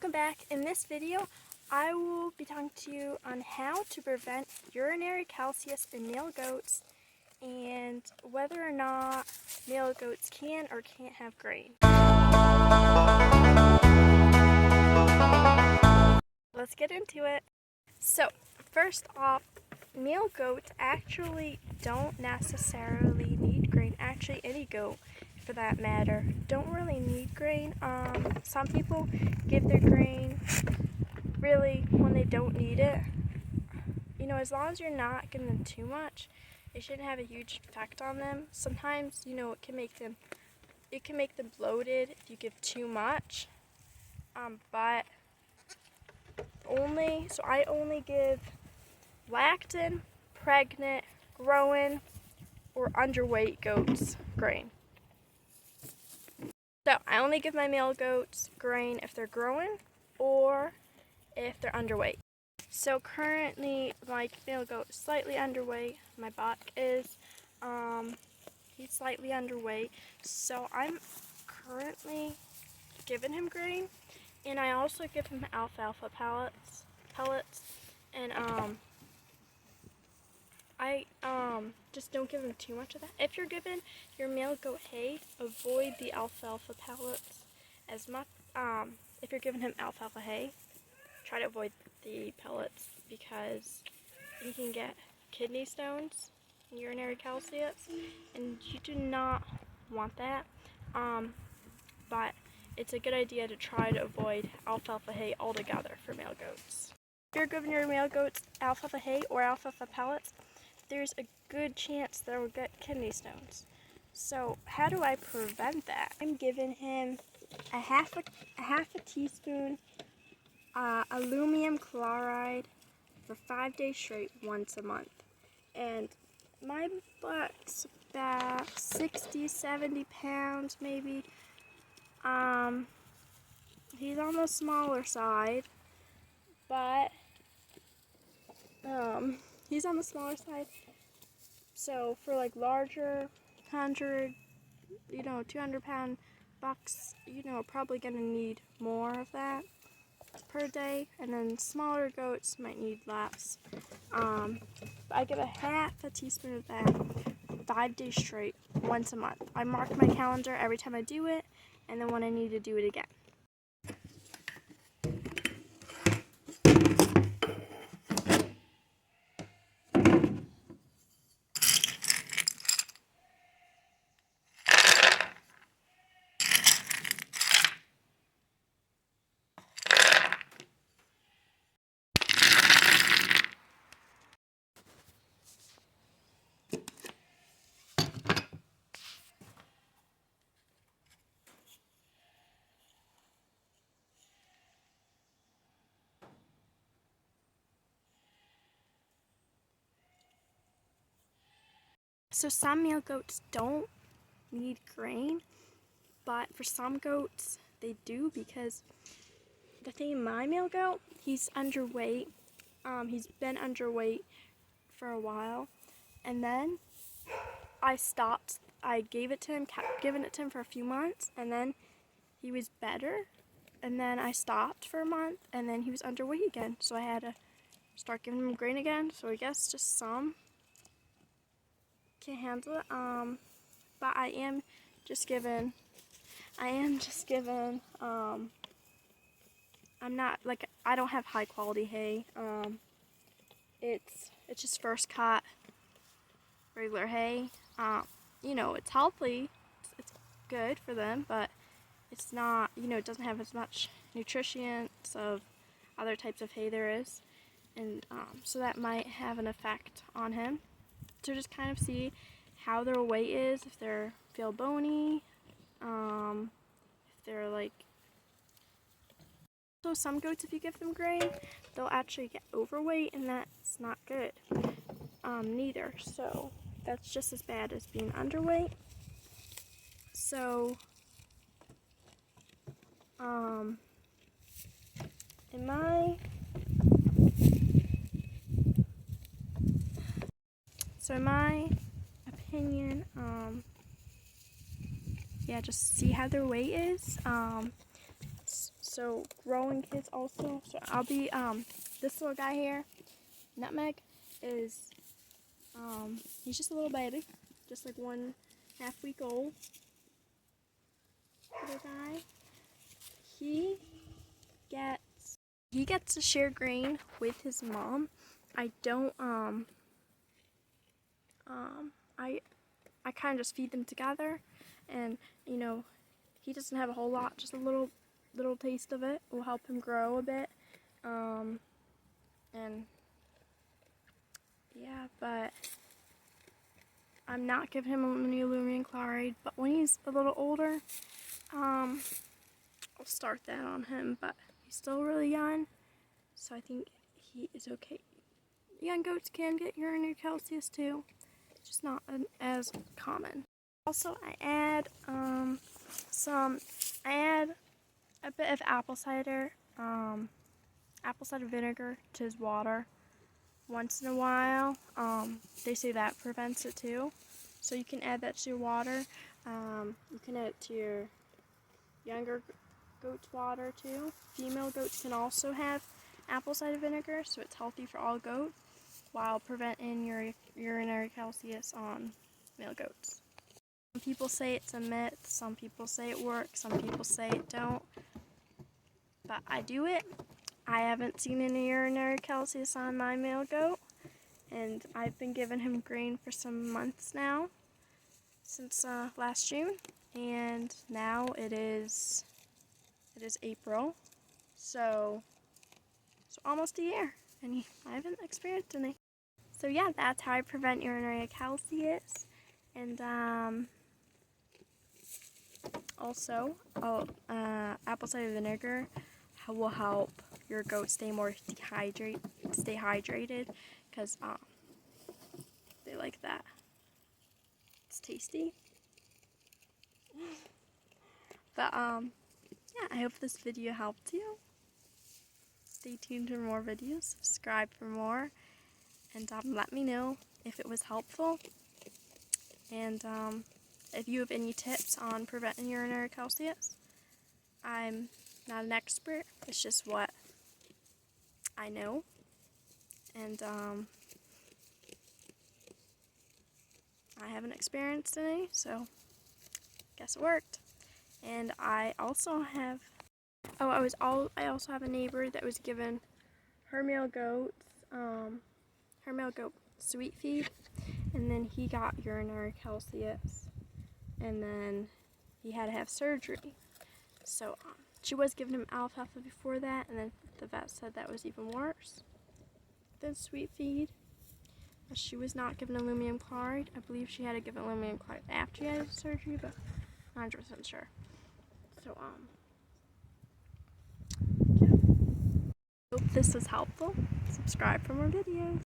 Welcome back. In this video, I will be talking to you on how to prevent urinary calcius in male goats and whether or not male goats can or can't have grain. Let's get into it. So, first off, male goats actually don't necessarily need grain. Actually, any goat, for that matter, don't really need grain. Some people give their grain really when they don't need it. You know, as long as you're not giving them too much, it shouldn't have a huge effect on them. Sometimes, you know, it can make them bloated if you give too much. But I only give lactin, pregnant, growing, or underweight goats grain. So I only give my male goats grain if they're growing or if they're underweight. So currently my male goat is slightly underweight. My buck is, he's slightly underweight. So I'm currently giving him grain, and I also give him alfalfa pellets, and I just don't give him too much of that. If you're giving your male goat hay, avoid the alfalfa pellets as much. If you're giving him alfalfa hay, try to avoid the pellets because you can get kidney stones and urinary calcius, and you do not want that. But it's a good idea to try to avoid alfalfa hay altogether for male goats. If you're giving your male goats alfalfa hay or alfalfa pellets, there's a good chance they'll get kidney stones. So how do I prevent that? I'm giving him a half a teaspoon aluminum chloride for 5 days straight once a month. And my buck's about 60-70 pounds maybe. He's on the smaller side, but he's on the smaller side. So for like larger 200 pound bucks, probably gonna need more of that per day, and then smaller goats might need less. But I give a half a teaspoon of that 5 days straight once a month. I mark my calendar every time I do it, and then when I need to do it again. So some male goats don't need grain, but for some goats they do, because the thing in my male goat, he's underweight. He's been underweight for a while, and then I stopped. I gave it to him, kept giving it to him for a few months, and then he was better, and then I stopped for a month, and then he was underweight again, so I had to start giving him grain again. So I guess just some can handle it, but I am just giving, I'm not, like, I don't have high quality hay. It's just first cut regular hay. It's healthy, it's good for them, but it's not, it doesn't have as much nutrients of other types of hay there is, and so that might have an effect on him. So just kind of see how their weight is, if they feel bony, if they're like. So some goats, if you give them grain, they'll actually get overweight, and that's not good neither. So that's just as bad as being underweight. So in my opinion, yeah, just see how their weight is. So So growing kids also. So I'll be this little guy here, Nutmeg, is he's just a little baby, just like 1.5 week old. Little guy. He gets to share grain with his mom. I don't I kind of just feed them together, and you know, he doesn't have a whole lot, just a little taste of it will help him grow a bit. And yeah, but I'm not giving him any aluminum chloride, but when he's a little older, I'll start that on him, but he's still really young, so I think he is okay. Young goats can get urinary calcium too, just not as common. Also, I add a bit of apple cider vinegar to his water once in a while. They say that prevents it too, so you can add that to your water. You can add it to your younger goat's water too. Female goats can also have apple cider vinegar, so it's healthy for all goats while preventing your urinary calcium on male goats. Some people say it's a myth, some people say it works, some people say it don't, but I do it. I haven't seen any urinary calcium on my male goat, and I've been giving him grain for some months now, since last June, and now it is April, so almost a year, and I haven't experienced any. So yeah, that's how I prevent urinary calcium, and also apple cider vinegar will help your goat stay hydrated, because they like that. It's tasty. But yeah, I hope this video helped you. Stay tuned for more videos, subscribe for more, and let me know if it was helpful. And if you have any tips on preventing urinary calcium. I'm not an expert, it's just what I know. And I haven't experienced any, so guess it worked. And I also have I also have a neighbor that was given her male goat sweet feed, and then he got urinary calcium, and then he had to have surgery. So she was giving him alfalfa before that, and then the vet said that was even worse than sweet feed. She was not given aluminum chloride. I believe she had to give aluminum chloride after he had surgery, but I'm not 100% sure. So yeah. Hope this was helpful. Subscribe for more videos.